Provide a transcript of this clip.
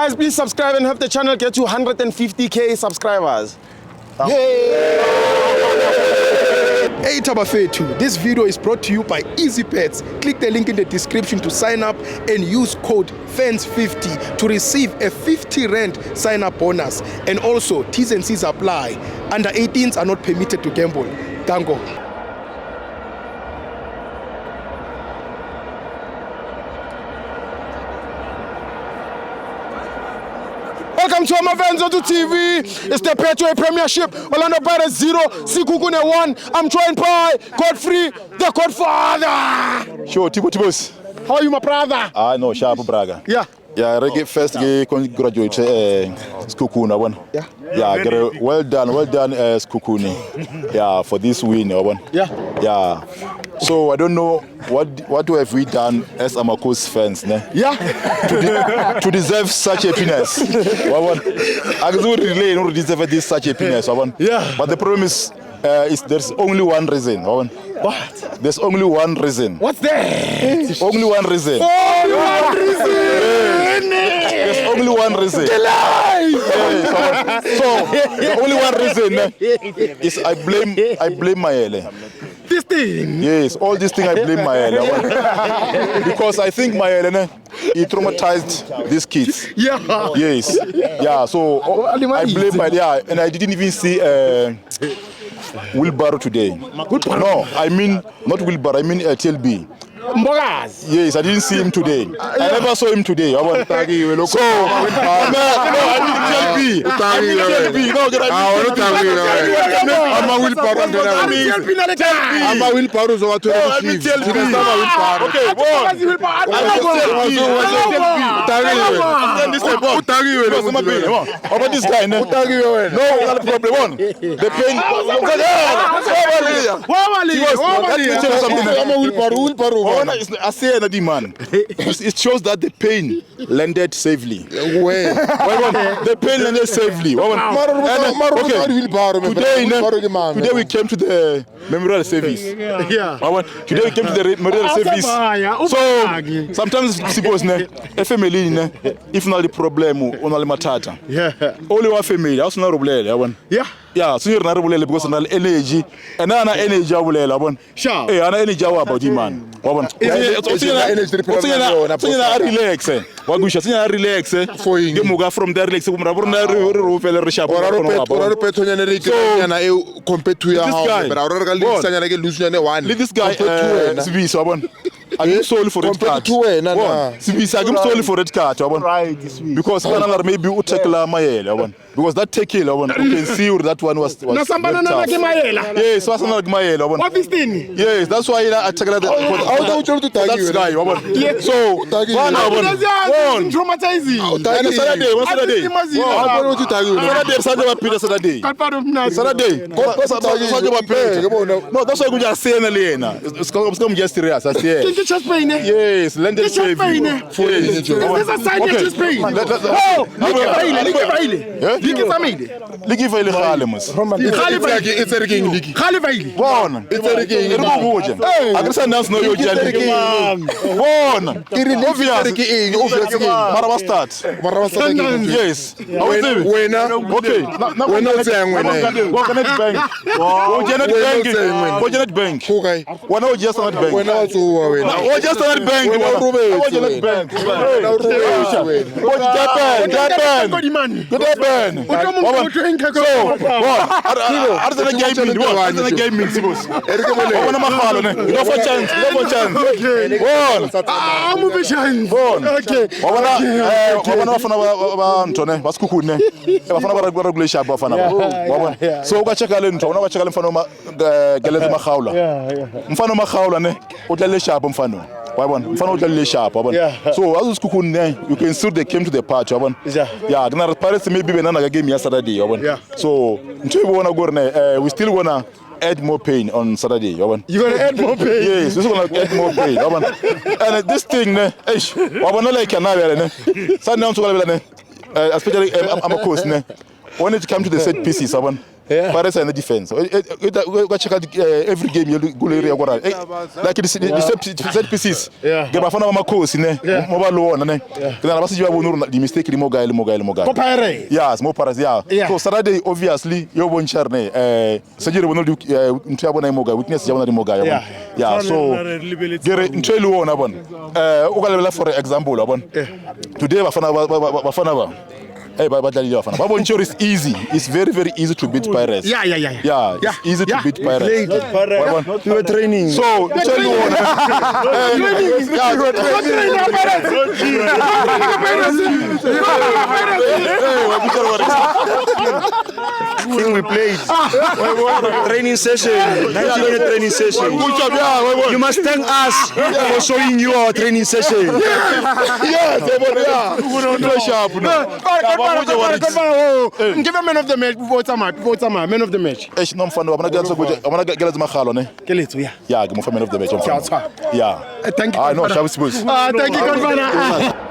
Guys, please subscribe and help the channel get to 150k subscribers. Hey Tabafetu, this video is brought to you by EasyPets. Click the link in the description to sign up and use code FANS50 to receive a 50 Rand sign up bonus. And also, T's and C's apply. Under 18s are not permitted to gamble. Tango. Welcome to Amavenzo to TV. It's the Petway Premiership. Orlando Pirates 0, Sikukune 1. I'm joined by Godfrey, the Godfather. Sure, Tibos. How are you, my brother? No, sharp Braga. Yeah. Yeah, Reggae first graduate Skukuna one. Yeah. Yeah, well done, Skukuni. Yeah, for this win, one. Yeah. Yeah. So I don't know what have we done as Amakos fans, ne? Yeah. to deserve such happiness. I don't really deserve this such happiness, one. Yeah. But the problem is there's only one reason, one. What? There's only one reason. What's that? Only one reason. Only one reason. There's only one reason. So the only one reason is I blame Mayele. This thing. Yes, all this thing I blame Mayele. Because I think Mayele he traumatized these kids. Yeah. Yes. Yeah. So I blame Mayele. Yeah, and I didn't even see Wheelbarrow today. No, I mean not Wheelbarrow. I mean TLB. Mbogas. Yes, I didn't see him today. I never saw him today. So, no, I mean TLB. No, I'm a Wheelbarrow. I'm a wheelbarrow so what to achieve. Okay, about this guy, no problem. One, the pain. I say another man. It shows that the pain landed safely. The pain landed safely. Today we came to the memorial service. Yeah. Today we came to the memorial service. So sometimes suppose a family if not the problem only matata. Yeah. Only one family. Also not problem. Yeah. Yeah, so you're not really because of energy and then energy will Sure. Hey, an energy about the man. Relax. Relax. You from there, relax. This guy, I'm sorry for red card. I'm sorry for red card. Because maybe you take la Mayela. Because that take you can see that one was Yes, was not Mayela. What is thing? Yes, that's why I take that guy. So, one traumatizing. Saturday. No, that's why we just say it's just serious. Chest pain. Yes, landed chest pain. This is a side chest pain. Ligi faile khalemus. It's a rigging ligi. Bona. It's a rigging. Agresa nas no yo jali. Bona. Mara start. Yes. Wena. Okay. Wena utseng wena. Go Janet Bank. Go Janet Bank. Wena o just Janet Bank. Wena utsuwa wena. O just Janet Bank. O Janet Bank. So ukacheka le ntho una ukacheka le mfano geleze maghaula mfano maghaula ne utlele sharp mfano wabona mfano utlele sharp wabona so as usikhukhuni ne you can see they came to the party wabona yeah kuna Pirates maybe benana game yesterday wabona so ntho ibona gore ne we still wanna add more pain on Saturday wabona You're going to add more pain? Yes, we're going to add more pain wabona and this thing ne wabona like yana vele ne sana mthu kalabela ne especially Amakhosi ne when it comes to the set pieces wabona Pirates are in the defense. Go check out every game you go area go right. Like the set pieces. Ge bafana ba makhosi ne mo ba lona ne. Ke na ba se jiwa bonuru the mistake le mo guy. Go Pirates. Yes, more Pirates, yeah. So Saturday obviously you won't share ne. Sajiri bonuru ntwe ya bona mo guy weakness ya bona di mo guy. Yeah, so gere ntwe le wona bona. O ka lebela for example abona. Today bafana ba hey, it's easy. It's very, very easy to beat Pirates. Yeah. It's easy to beat Pirates. You were training. So, tell you what. Thing we played. Training session. 90-minute training session. Good job, yeah. You must thank us for showing you our training session. Yes, Give a man of the match before time. Man of the match. No mfano, I'm gonna get mazimahalo ne. Yeah, give me man of the match. Yeah. Thank you. I know, Shabu Spurs. Thank you, Godfather.